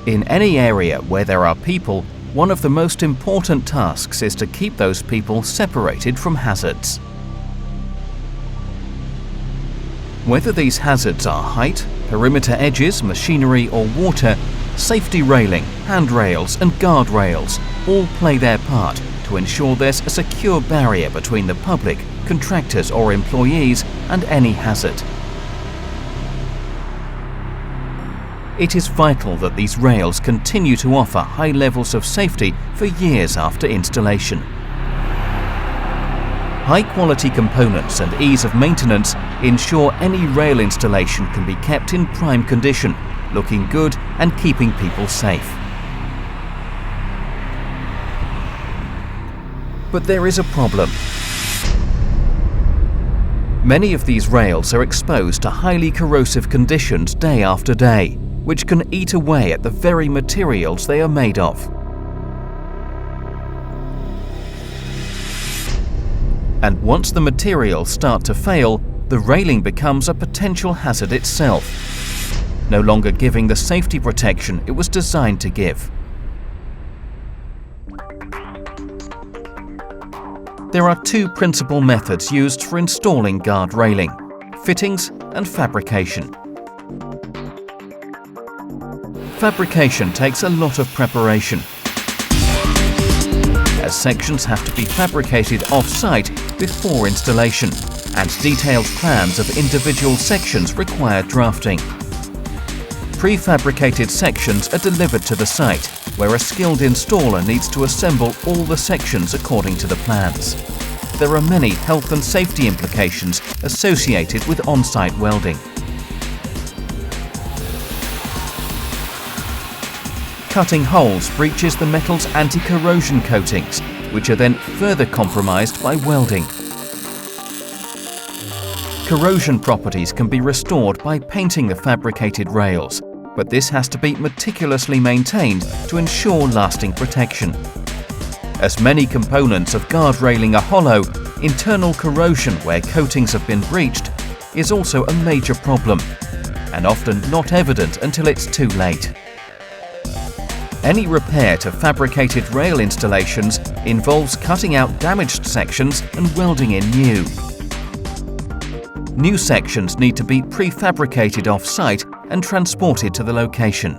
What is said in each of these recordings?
In any area where there are people, one of the most important tasks is to keep those people separated from hazards. Whether these hazards are height, perimeter edges, machinery or water, safety railing, handrails and guardrails all play their part to ensure there's a secure barrier between the public, contractors or employees and any hazard. It is vital that these rails continue to offer high levels of safety for years after installation. High-quality components and ease of maintenance ensure any rail installation can be kept in prime condition, looking good and keeping people safe. But there is a problem. Many of these rails are exposed to highly corrosive conditions day after day, which can eat away at the very materials they are made of. And once the materials start to fail, the railing becomes a potential hazard itself, no longer giving the safety protection it was designed to give. There are two principal methods used for installing guard railing: fittings and fabrication. Fabrication takes a lot of preparation, as sections have to be fabricated off-site before installation, and detailed plans of individual sections require drafting. Prefabricated sections are delivered to the site, where a skilled installer needs to assemble all the sections according to the plans. There are many health and safety implications associated with on-site welding. Cutting holes breaches the metal's anti-corrosion coatings, which are then further compromised by welding. Corrosion properties can be restored by painting the fabricated rails, but this has to be meticulously maintained to ensure lasting protection. As many components of guard railing are hollow, internal corrosion where coatings have been breached is also a major problem, and often not evident until it's too late. Any repair to fabricated rail installations involves cutting out damaged sections and welding in new. New sections need to be prefabricated off-site and transported to the location.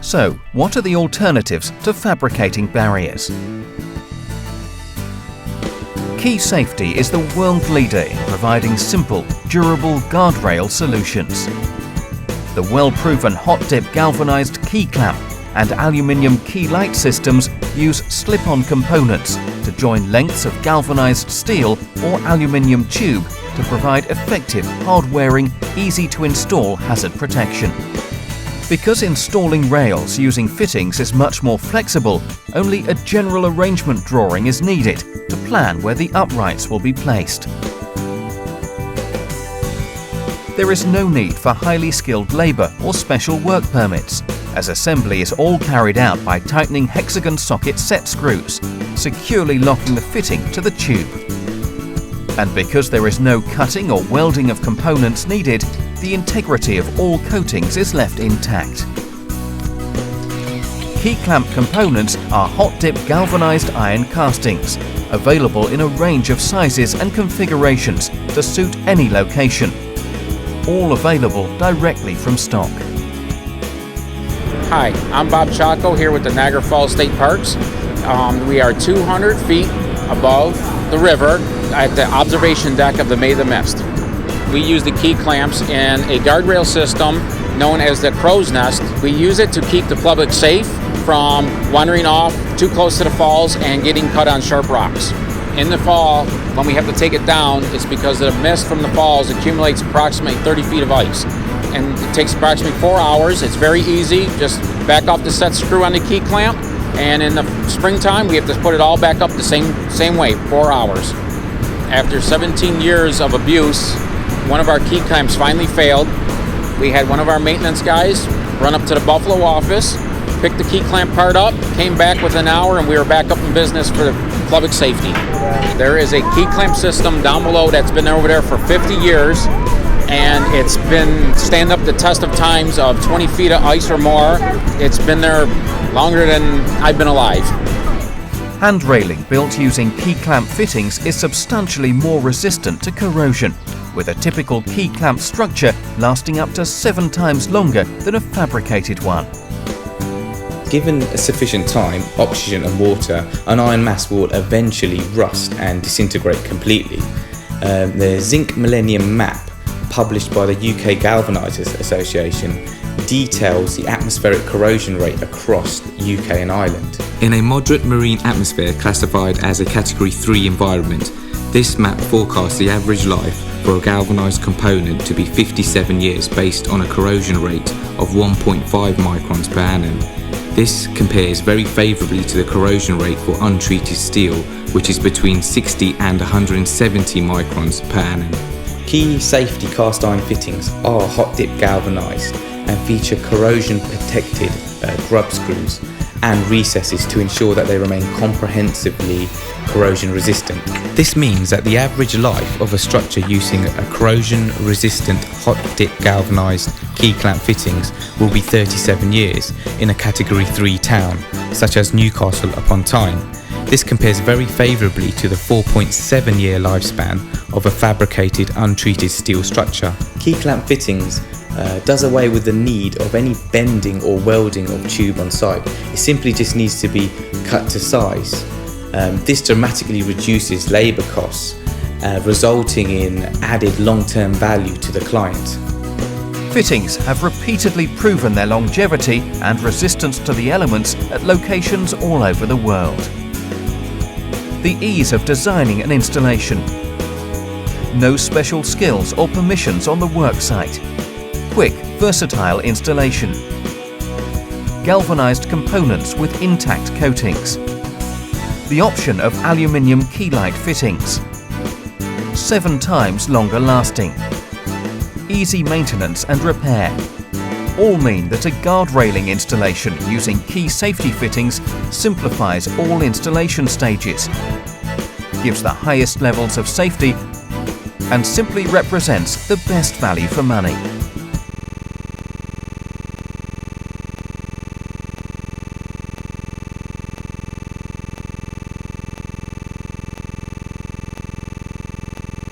So, what are the alternatives to fabricating barriers? Kee Safety is the world leader in providing simple, durable guardrail solutions. The well-proven hot-dip galvanized Kee Klamp and aluminium key light systems use slip-on components to join lengths of galvanized steel or aluminium tube to provide effective, hard-wearing, easy-to-install hazard protection. Because installing rails using fittings is much more flexible, only a general arrangement drawing is needed to plan where the uprights will be placed. There is no need for highly skilled labour or special work permits, as assembly is all carried out by tightening hexagon socket set screws, securely locking the fitting to the tube. And because there is no cutting or welding of components needed, the integrity of all coatings is left intact. Kee Klamp components are hot-dip galvanized iron castings, available in a range of sizes and configurations to suit any location. All available directly from stock. Hi, I'm Bob Chaco here with the Niagara Falls State Parks. We are 200 feet above the river at the observation deck of the May the Mist. We use the Kee Klamps in a guardrail system known as the crow's nest. We use it to keep the public safe from wandering off too close to the falls and getting cut on sharp rocks. In the fall, when we have to take it down, it's because the mist from the falls accumulates approximately 30 feet of ice. And it takes approximately 4 hours. It's very easy. Just back off the set screw on the Kee Klamp, and in the springtime, we have to put it all back up the same way, 4 hours. After 17 years of abuse, one of our Kee Klamps finally failed. We had one of our maintenance guys run up to the Buffalo office, picked the Kee Klamp part up, came back within an hour, and we were back up in business for the public safety. There is a Kee Klamp system down below that's been over there for 50 years, and it's been stand up the test of times of 20 feet of ice or more. It's been there longer than I've been alive. Hand railing built using Kee Klamp fittings is substantially more resistant to corrosion, with a typical Kee Klamp structure lasting up to 7 times longer than a fabricated one. Given a sufficient time, oxygen and water, an iron mass will eventually rust and disintegrate completely. The Zinc Millennium Map, published by the UK Galvanisers Association, details the atmospheric corrosion rate across the UK and Ireland. In a moderate marine atmosphere classified as a Category 3 environment, this map forecasts the average life for a galvanised component to be 57 years based on a corrosion rate of 1.5 microns per annum. This compares very favourably to the corrosion rate for untreated steel, which is between 60 and 170 microns per annum. Key safety cast iron fittings are hot dip galvanised and feature corrosion protected grub screws and recesses to ensure that they remain comprehensively corrosion resistant. This means that the average life of a structure using a corrosion resistant hot dip galvanised Kee Klamp fittings will be 37 years in a Category 3 town, such as Newcastle upon Tyne. This compares very favourably to the 4.7 year lifespan of a fabricated untreated steel structure. Kee Klamp fittings does away with the need of any bending or welding of tube on site. It simply just needs to be cut to size. This dramatically reduces labour costs, resulting in added long-term value to the client. Fittings have repeatedly proven their longevity and resistance to the elements at locations all over the world. The ease of designing an installation. No special skills or permissions on the work site. Quick, versatile installation. Galvanized components with intact coatings. The option of aluminium keylight fittings. 7 times longer lasting. Easy maintenance and repair. All mean that a guard railing installation using Kee safety fittings simplifies all installation stages, gives the highest levels of safety, and simply represents the best value for money.